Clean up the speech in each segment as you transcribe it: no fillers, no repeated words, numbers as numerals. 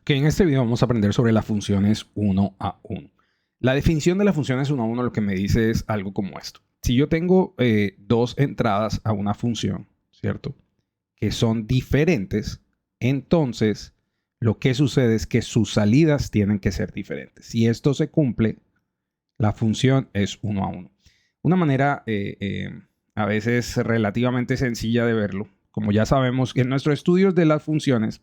Que en este video vamos a aprender sobre las funciones 1 a 1. La definición de las funciones 1 a 1 lo que me dice es algo como esto. Si yo tengo dos entradas a una función, ¿cierto? Que son diferentes, entonces lo que sucede es que sus salidas tienen que ser diferentes. Si esto se cumple, la función es 1 a 1. Una manera a veces relativamente sencilla de verlo, como ya sabemos que en nuestros estudios de las funciones,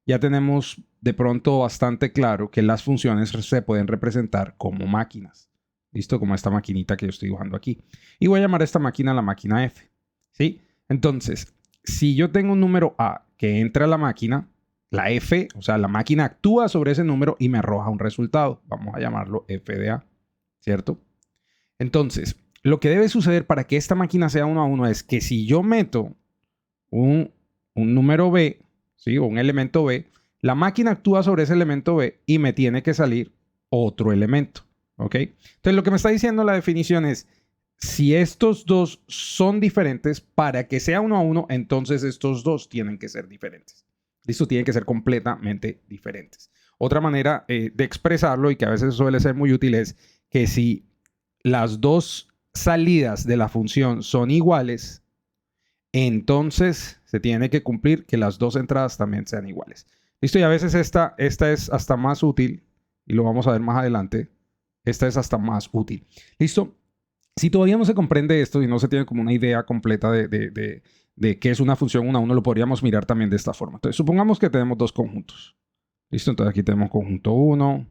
ya tenemos de pronto bastante claro que las funciones se pueden representar como máquinas. ¿Listo? Como esta maquinita que yo estoy dibujando aquí. Y voy a llamar a esta máquina la máquina F. ¿Sí? Entonces, si yo tengo un número A que entra a la máquina, la F, o sea, la máquina actúa sobre ese número y me arroja un resultado. Vamos a llamarlo F de A. ¿Cierto? Entonces, lo que debe suceder para que esta máquina sea 1 a 1 es que si yo meto un número B, ¿sí? O un elemento B, la máquina actúa sobre ese elemento B y me tiene que salir otro elemento. ¿Ok? Entonces, lo que me está diciendo la definición es, si estos dos son diferentes, para que sea 1 a 1, entonces estos dos tienen que ser diferentes. ¿Listo? Tienen que ser completamente diferentes. Otra manera de expresarlo, y que a veces suele ser muy útil, es que si las dos salidas de la función son iguales, entonces se tiene que cumplir que las dos entradas también sean iguales. Listo, y a veces esta es hasta más útil, y lo vamos a ver más adelante. Esta es hasta más útil. Listo. Si todavía no se comprende esto y no se tiene como una idea completa de qué es una función 1 a 1, lo podríamos mirar también de esta forma. Entonces, supongamos que tenemos dos conjuntos. Listo, entonces aquí tenemos conjunto 1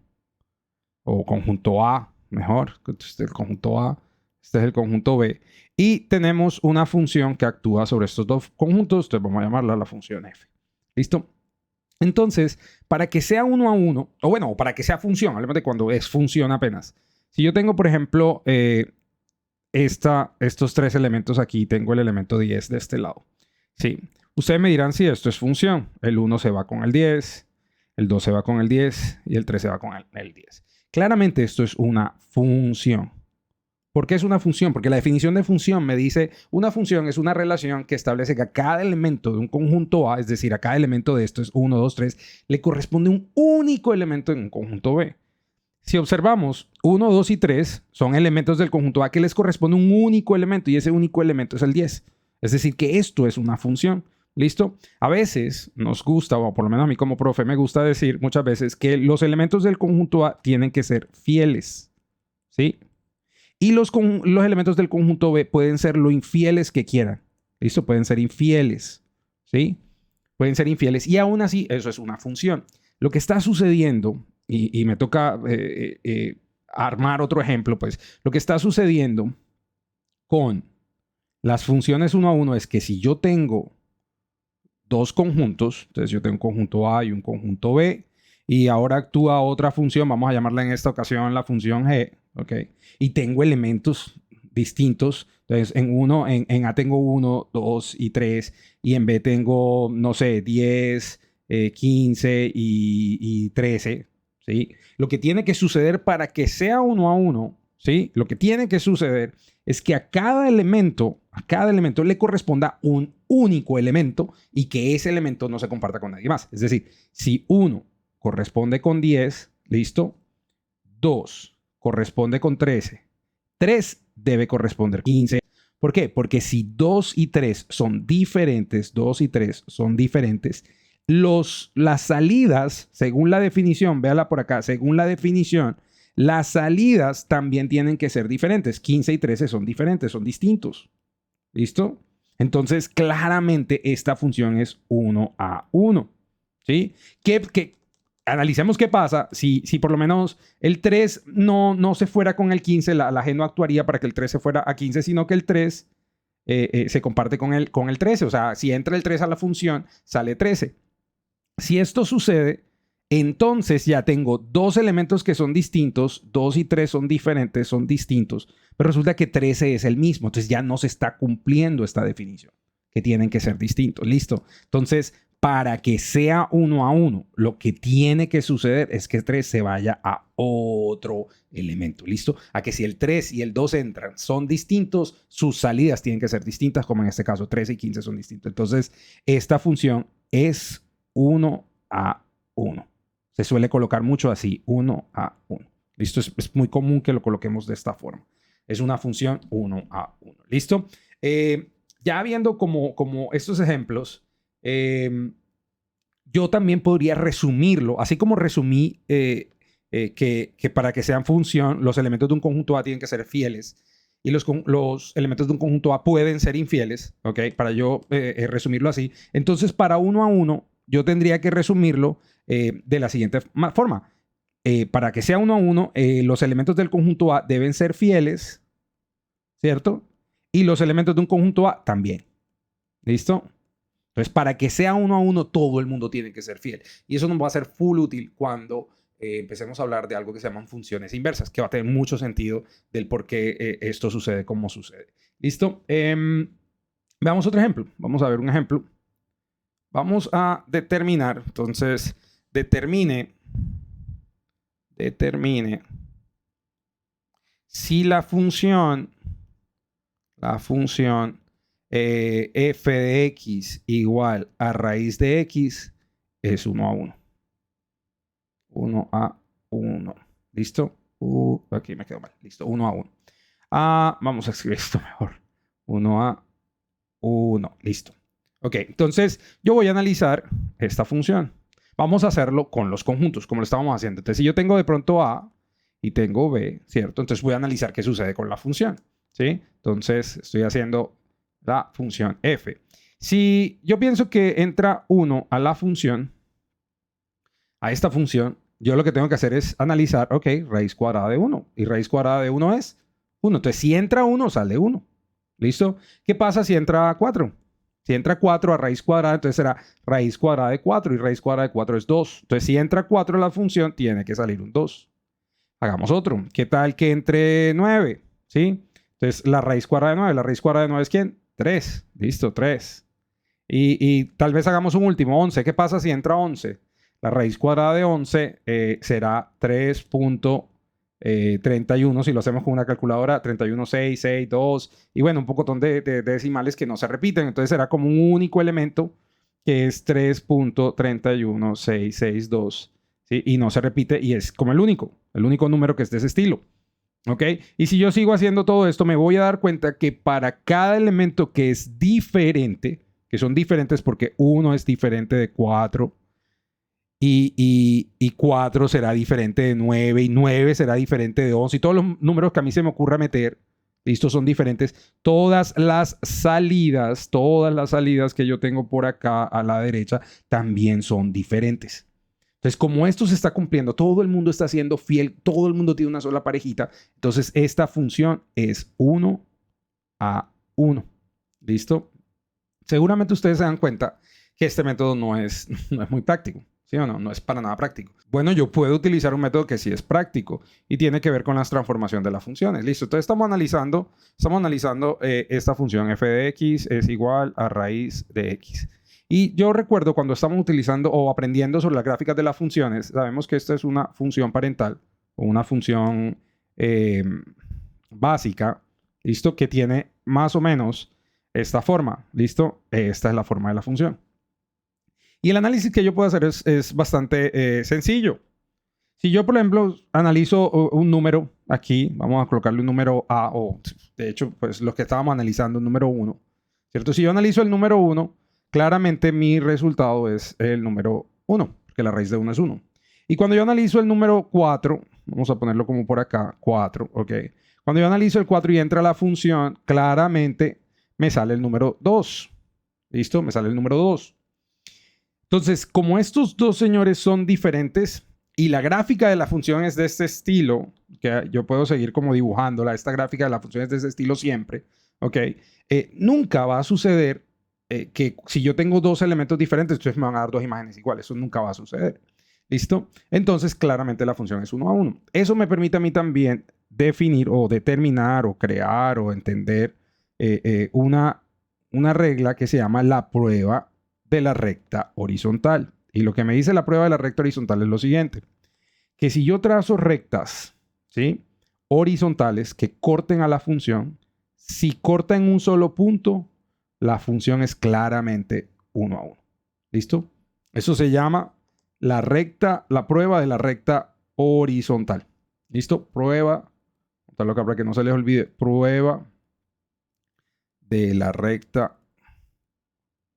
o conjunto A, mejor. Este es el conjunto A, este es el conjunto B. Y tenemos una función que actúa sobre estos dos conjuntos, entonces vamos a llamarla la función F. ¿Listo? Entonces, para que sea 1 a 1, o bueno, para que sea función, hablemos de cuando es función apenas. Si yo tengo, por ejemplo, estos tres elementos aquí, tengo el elemento 10 de este lado. Sí. Ustedes me dirán si esto es función. El 1 se va con el 10, el 2 se va con el 10 y el 3 se va con el 10. Claramente esto es una función. ¿Por qué es una función? Porque la definición de función me dice, una función es una relación que establece que a cada elemento de un conjunto A, es decir, a cada elemento de esto es 1, 2, 3, le corresponde un único elemento en un conjunto B. Si observamos, 1, 2 y 3 son elementos del conjunto A que les corresponde un único elemento y ese único elemento es el 10. Es decir, que esto es una función. ¿Listo? A veces nos gusta, o por lo menos a mí como profe me gusta decir muchas veces que los elementos del conjunto A tienen que ser fieles. ¿Sí? Y los elementos del conjunto B pueden ser lo infieles que quieran. ¿Listo? Pueden ser infieles. ¿Sí? Pueden ser infieles. Y aún así, eso es una función. Lo que está sucediendo, y me toca armar otro ejemplo, pues, lo que está sucediendo con las funciones 1 a 1 es que si yo tengo dos conjuntos, entonces yo tengo un conjunto A y un conjunto B, y ahora actúa otra función, vamos a llamarla en esta ocasión la función G, ¿ok? Y tengo elementos distintos, entonces en A tengo 1, 2 y 3, y en B tengo, no sé, 10, 15 y 13, ¿sí? Lo que tiene que suceder para que sea 1 a 1, ¿sí? Lo que tiene que suceder es que a cada elemento le corresponda un único elemento y que ese elemento no se comparta con nadie más. Es decir, si 1 corresponde con 10, ¿listo? 2 corresponde con 13. 3 debe corresponder con 15. ¿Por qué? Porque si 2 y 3 son diferentes, las salidas, según la definición, véala por acá, según la definición, las salidas también tienen que ser diferentes. 15 y 13 son diferentes, son distintos. ¿Listo? Entonces, claramente esta función es 1 a 1. ¿Sí? Analicemos qué pasa si por lo menos el 3 no se fuera con el 15, la G no actuaría para que el 3 se fuera a 15, sino que el 3 se comparte con el 13. O sea, si entra el 3 a la función, sale 13. Si esto sucede, entonces ya tengo dos elementos que son distintos, 2 y 3 son diferentes, son distintos, pero resulta que 13 es el mismo, entonces ya no se está cumpliendo esta definición, que tienen que ser distintos. Listo. Entonces, para que sea 1 a 1, lo que tiene que suceder es que 3 se vaya a otro elemento. ¿Listo? A que si el 3 y el 2 entran, son distintos, sus salidas tienen que ser distintas, como en este caso 13 y 15 son distintos. Entonces, esta función es 1 a 1. Se suele colocar mucho así, 1 a 1. ¿Listo? Es muy común que lo coloquemos de esta forma. Es una función 1 a 1. ¿Listo? Ya viendo como estos ejemplos, yo también podría resumirlo, así como resumí que para que sean función, los elementos de un conjunto A tienen que ser fieles y los elementos de un conjunto A pueden ser infieles, ¿ok? Para yo resumirlo así. Entonces, para 1 a 1, yo tendría que resumirlo de la siguiente forma. Para que sea 1 a 1, los elementos del conjunto A deben ser fieles, ¿cierto? Y los elementos de un conjunto A también. ¿Listo? Entonces, para que sea 1 a 1, todo el mundo tiene que ser fiel. Y eso nos va a ser full útil cuando empecemos a hablar de algo que se llaman funciones inversas, que va a tener mucho sentido del por qué esto sucede como sucede. ¿Listo? Veamos otro ejemplo. Vamos a ver un ejemplo. Vamos a determinar, entonces, determine si la función f de x igual a raíz de x es 1 a 1. 1 a 1. ¿Listo? Aquí me quedo mal. Listo, 1 a 1. Vamos a escribir esto mejor. 1 a 1. Listo. Ok, entonces yo voy a analizar esta función. Vamos a hacerlo con los conjuntos, como lo estábamos haciendo. Entonces, si yo tengo de pronto A y tengo B, ¿cierto? Entonces voy a analizar qué sucede con la función, ¿sí? Entonces, estoy haciendo la función f. Si yo pienso que entra 1 a la función, a esta función, yo lo que tengo que hacer es analizar, ok, raíz cuadrada de 1. Y raíz cuadrada de 1 es 1. Entonces, si entra 1, sale 1. ¿Listo? ¿Qué pasa si entra 4? Si entra 4 a raíz cuadrada, entonces será raíz cuadrada de 4 y raíz cuadrada de 4 es 2. Entonces, si entra 4 a la función, tiene que salir un 2. Hagamos otro. ¿Qué tal que entre 9? ¿Sí? Entonces, la raíz cuadrada de 9. ¿La raíz cuadrada de 9 es quién? 3. Listo, 3. Y tal vez hagamos un último, 11. ¿Qué pasa si entra 11? La raíz cuadrada de 11 será 3.31. Si lo hacemos con una calculadora, 31, 6, 6, 2. Y bueno, un pocotón de decimales que no se repiten. Entonces será como un único elemento que es 3.31662. ¿Sí? Y no se repite y es como el único número que es de ese estilo. ¿Ok? Y si yo sigo haciendo todo esto, me voy a dar cuenta que para cada elemento que es diferente, que son diferentes porque 1 es diferente de 4 y 4 será diferente de 9 y 9 será diferente de 11 y todos los números que a mí se me ocurra meter, listo, son diferentes. Todas las salidas que yo tengo por acá a la derecha también son diferentes. Entonces, como esto se está cumpliendo, todo el mundo está siendo fiel, todo el mundo tiene una sola parejita, entonces esta función es 1 a 1. ¿Listo? Seguramente ustedes se dan cuenta que este método no es muy práctico. ¿Sí o no? No es para nada práctico. Bueno, yo puedo utilizar un método que sí es práctico y tiene que ver con la transformación de las funciones. Listo. Entonces estamos analizando esta función f de x es igual a raíz de x. Y yo recuerdo cuando estamos utilizando o aprendiendo sobre las gráficas de las funciones, sabemos que esta es una función parental o una función básica, ¿listo? Que tiene más o menos esta forma, ¿listo? Esta es la forma de la función. Y el análisis que yo puedo hacer es bastante sencillo. Si yo, por ejemplo, analizo un número aquí, vamos a colocarle un número A, o de hecho, pues lo que estábamos analizando, un número 1, ¿cierto? Si yo analizo el número 1, claramente mi resultado es el número 1, porque la raíz de 1 es 1. Y cuando yo analizo el número 4, vamos a ponerlo como por acá, 4, ¿ok? Cuando yo analizo el 4 y entra la función, claramente me sale el número 2. ¿Listo? Me sale el número 2. Entonces, como estos dos señores son diferentes y la gráfica de la función es de este estilo, que yo puedo seguir como dibujándola, esta gráfica de la función es de este estilo siempre, ¿ok? Nunca va a suceder que si yo tengo dos elementos diferentes, entonces me van a dar dos imágenes iguales. Eso nunca va a suceder. ¿Listo? Entonces, claramente la función es 1 a 1. Eso me permite a mí también definir o determinar o crear o entender una regla que se llama la prueba de la recta horizontal. Y lo que me dice la prueba de la recta horizontal es lo siguiente, que si yo trazo rectas, ¿sí?, horizontales que corten a la función, si corta en un solo punto, la función es claramente 1 a 1. ¿Listo? Eso se llama la prueba de la recta horizontal. ¿Listo? Prueba, tal acá para que no se les olvide, prueba de la recta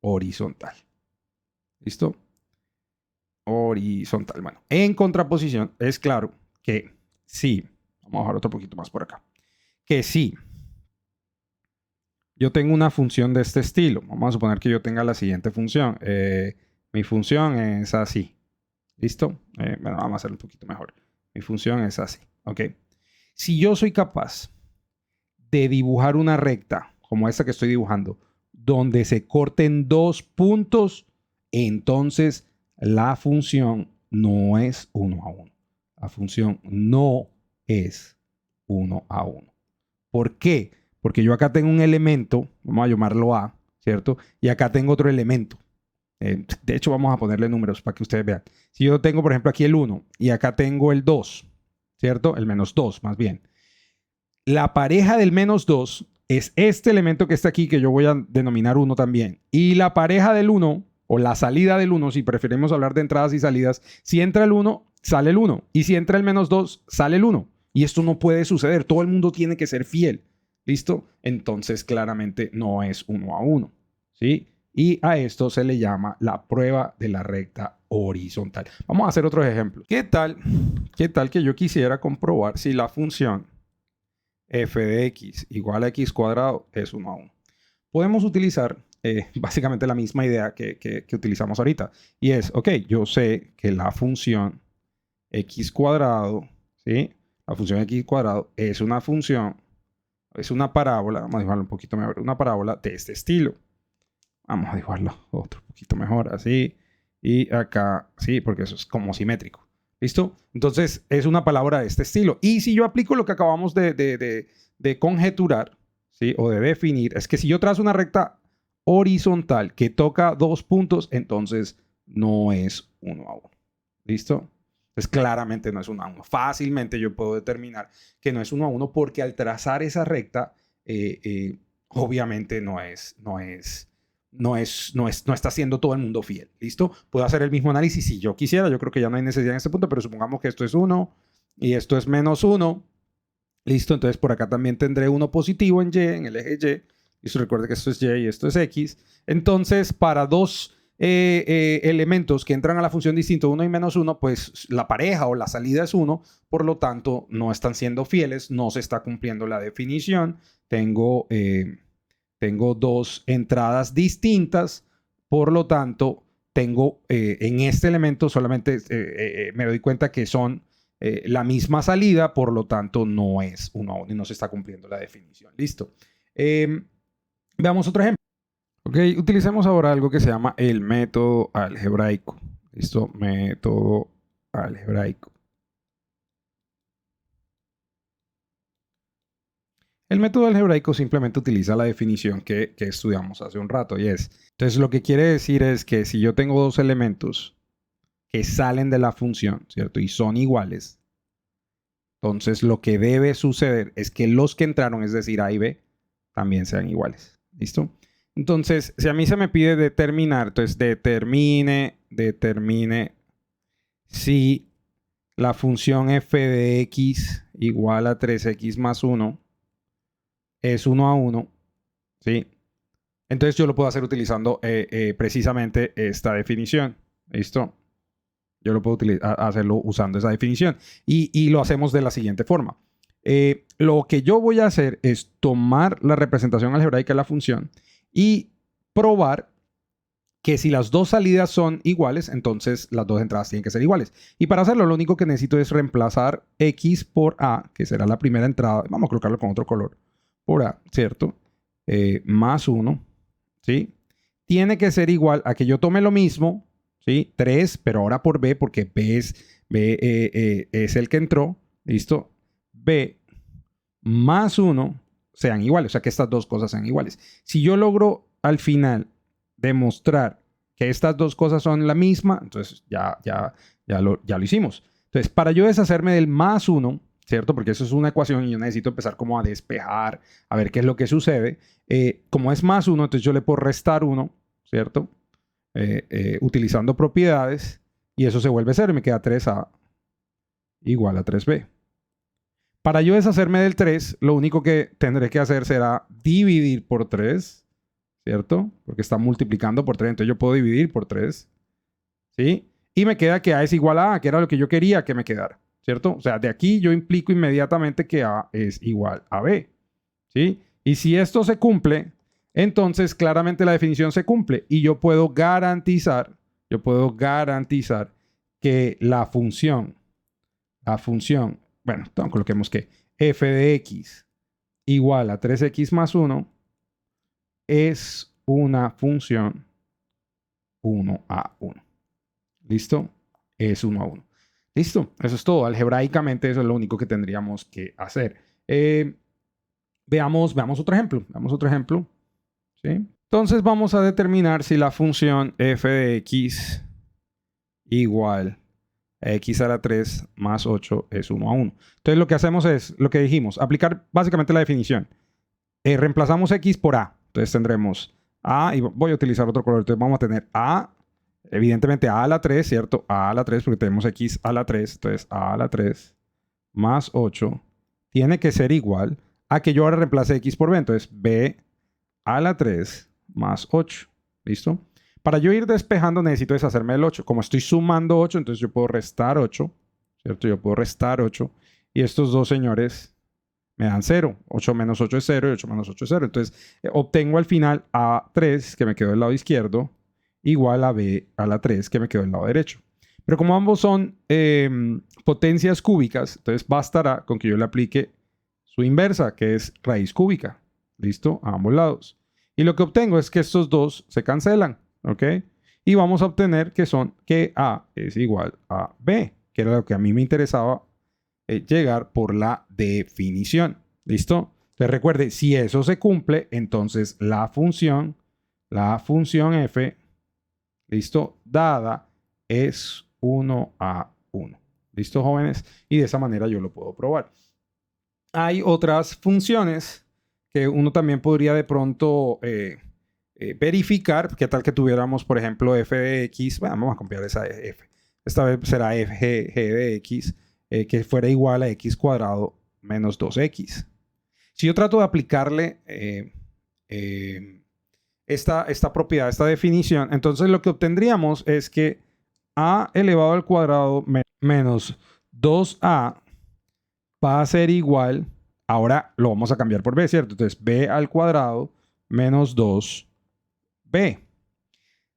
horizontal. ¿Listo? Horizontal. Bueno, en contraposición, es claro que sí. Vamos a bajar otro poquito más por acá. Que sí. Yo tengo una función de este estilo. Vamos a suponer que yo tenga la siguiente función. Mi función es así. ¿Listo? Bueno, vamos a hacerlo un poquito mejor. Mi función es así. ¿Ok? Si yo soy capaz de dibujar una recta, como esta que estoy dibujando, donde se corten 2 puntos, entonces la función no es 1 a 1. La función no es 1 a 1. ¿Por qué? Porque yo acá tengo un elemento, vamos a llamarlo A, ¿cierto? Y acá tengo otro elemento. De hecho, vamos a ponerle números para que ustedes vean. Si yo tengo, por ejemplo, aquí el 1 y acá tengo el 2, ¿cierto? El menos 2, más bien. La pareja del menos 2 es este elemento que está aquí, que yo voy a denominar 1 también. Y la pareja del 1, o la salida del 1, si preferimos hablar de entradas y salidas, si entra el 1, sale el 1. Y si entra el menos 2, sale el 1. Y esto no puede suceder. Todo el mundo tiene que ser fiel. ¿Listo? Entonces, claramente no es 1 a 1. ¿Sí? Y a esto se le llama la prueba de la recta horizontal. Vamos a hacer otros ejemplos. ¿Qué tal que yo quisiera comprobar si la función f de x igual a x cuadrado es 1 a 1? Podemos utilizar básicamente la misma idea que utilizamos ahorita. Y es, ok, yo sé que la función x cuadrado, ¿sí? La función x cuadrado es una función, es una parábola, vamos a dibujarlo un poquito mejor, una parábola de este estilo. Vamos a dibujarlo otro poquito mejor, así. Y acá, sí, porque eso es como simétrico. ¿Listo? Entonces, es una palabra de este estilo. Y si yo aplico lo que acabamos de conjeturar, ¿sí? O de definir, es que si yo trazo una recta horizontal que toca 2 puntos, entonces no es 1 a 1. ¿Listo? Pues claramente no es 1 a 1. Fácilmente yo puedo determinar que no es 1 a 1 porque al trazar esa recta, obviamente no está siendo todo el mundo fiel. ¿Listo? Puedo hacer el mismo análisis si yo quisiera. Yo creo que ya no hay necesidad en este punto, pero supongamos que esto es 1 y esto es menos 1. ¿Listo? Entonces por acá también tendré 1 positivo en Y, en el eje Y. Listo, recuerde que esto es Y y esto es X. Entonces, para dos elementos que entran a la función distinto, 1 y menos 1, pues la pareja o la salida es 1. Por lo tanto, no están siendo fieles, no se está cumpliendo la definición. Tengo 2 entradas distintas. Por lo tanto, tengo en este elemento solamente me doy cuenta que son la misma salida, por lo tanto no es 1 a 1 y no se está cumpliendo la definición. Listo. Veamos otro ejemplo. Ok, utilicemos ahora algo que se llama el método algebraico. Listo, método algebraico. El método algebraico simplemente utiliza la definición que estudiamos hace un rato y es, entonces lo que quiere decir es que si yo tengo 2 elementos que salen de la función, ¿cierto? Y son iguales, entonces lo que debe suceder es que los que entraron, es decir, A y B, también sean iguales. ¿Listo? Entonces, si a mí se me pide determinar, entonces determine si la función f de x igual a 3x más 1 es 1 a 1, ¿sí? Entonces yo lo puedo hacer utilizando precisamente esta definición. ¿Listo? Yo lo puedo hacerlo usando esa definición. Y lo hacemos de la siguiente forma. Lo que yo voy a hacer es tomar la representación algebraica de la función y probar que si las dos salidas son iguales, entonces las dos entradas tienen que ser iguales. Y para hacerlo, lo único que necesito es reemplazar x por a, que será la primera entrada. Vamos a colocarlo con otro color. Por a, ¿cierto? Más 1, ¿sí? Tiene que ser igual a que yo tome lo mismo, ¿sí? 3, pero ahora por b, porque b es el que entró. ¿Listo? B más 1 sean iguales, o sea que estas dos cosas sean iguales. Si yo logro al final demostrar que estas dos cosas son la misma, entonces ya lo hicimos. Entonces, para yo deshacerme del más 1, ¿cierto? Porque eso es una ecuación y yo necesito empezar como a despejar, a ver qué es lo que sucede. Como es más 1, entonces yo le puedo restar 1, ¿cierto? Utilizando propiedades. Y eso se vuelve 0 y me queda 3a igual a 3b. Para yo deshacerme del 3, lo único que tendré que hacer será dividir por 3, ¿cierto? Porque está multiplicando por 3, entonces yo puedo dividir por 3, ¿sí? Y me queda que a es igual a que era lo que yo quería que me quedara, ¿cierto? O sea, de aquí yo implico inmediatamente que a es igual a b, ¿sí? Y si esto se cumple, entonces claramente la definición se cumple y yo puedo garantizar que la función, bueno, entonces coloquemos que f de x igual a 3x más 1 es una función 1 a 1. ¿Listo? Es 1 a 1. ¿Listo? Eso es todo. Algebraicamente eso es lo único que tendríamos que hacer. Veamos otro ejemplo. Veamos otro ejemplo. ¿Sí? Entonces vamos a determinar si la función f de x igual a x a la 3 más 8 es 1 a 1. Entonces lo que hacemos es lo que dijimos, aplicar básicamente la definición. Reemplazamos x por a. Entonces tendremos a, y voy a utilizar otro color. Entonces vamos a tener a, evidentemente a la 3, ¿cierto? A la 3 porque tenemos x a la 3. Entonces a la 3 más 8 tiene que ser igual a que yo ahora reemplace x por b. Entonces b a la 3 más 8. ¿Listo? Para yo ir despejando necesito deshacerme del 8. Como estoy sumando 8, entonces yo puedo restar 8. ¿Cierto? Yo puedo restar 8. Y estos dos señores me dan 0. 8 menos 8 es 0 y 8 menos 8 es 0. Entonces obtengo al final A3, que me quedó del lado izquierdo, igual a B a la 3, que me quedó del lado derecho. Pero como ambos son potencias cúbicas, entonces bastará con que yo le aplique su inversa, que es raíz cúbica. ¿Listo? A ambos lados. Y lo que obtengo es que estos dos se cancelan. ¿Ok? Y vamos a obtener que A es igual a B, que era lo que a mí me interesaba llegar por la definición. ¿Listo? Entonces recuerde, si eso se cumple, entonces la función f, ¿listo? Dada es 1 a 1. ¿Listo, jóvenes? Y de esa manera yo lo puedo probar. Hay otras funciones que uno también podría de pronto verificar. ¿Qué tal que tuviéramos, por ejemplo, f de x? Bueno, vamos a copiar esa f. Esta vez será f g de x, que fuera igual a x cuadrado menos 2x. Si yo trato de aplicarle esta propiedad, esta definición, entonces lo que obtendríamos es que a elevado al cuadrado menos 2a va a ser igual, ahora lo vamos a cambiar por b, ¿cierto? Entonces b al cuadrado menos 2b. De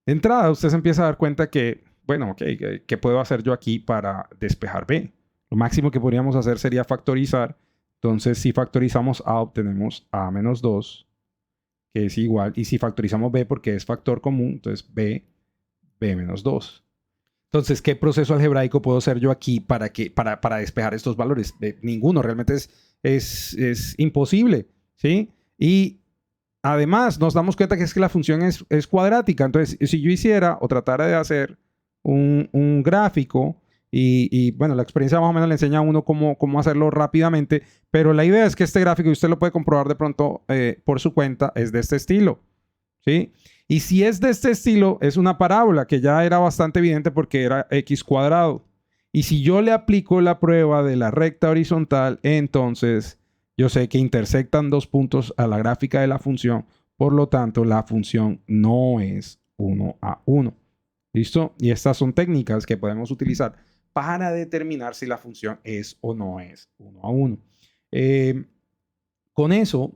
entrada, usted se empieza a dar cuenta que, bueno, ok, ¿qué puedo hacer yo aquí para despejar b? Lo máximo que podríamos hacer sería factorizar. Entonces, si factorizamos a, obtenemos a menos 2, que es igual. Y si factorizamos b porque es factor común, entonces b menos 2. Entonces, ¿qué proceso algebraico puedo hacer yo aquí para despejar estos valores? Ninguno, realmente es imposible, ¿sí? Y además nos damos cuenta que es que la función es cuadrática. Entonces, si yo hiciera o tratara de hacer un gráfico, y bueno, la experiencia más o menos le enseña a uno cómo hacerlo rápidamente, pero la idea es que este gráfico, y usted lo puede comprobar de pronto por su cuenta, es de este estilo, ¿sí? Y si es de este estilo, es una parábola que ya era bastante evidente porque era x cuadrado. Y si yo le aplico la prueba de la recta horizontal, entonces yo sé que intersectan dos puntos a la gráfica de la función. Por lo tanto, la función no es 1 a 1. ¿Listo? Y estas son técnicas que podemos utilizar para determinar si la función es o no es 1 a 1. Con eso,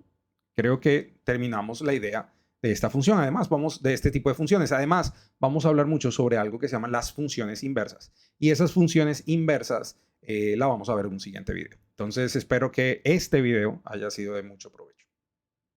creo que terminamos la idea de esta función. Además, de este tipo de funciones. Además, vamos a hablar mucho sobre algo que se llaman las funciones inversas. Y esas funciones inversas la vamos a ver en un siguiente video. Entonces, espero que este video haya sido de mucho provecho.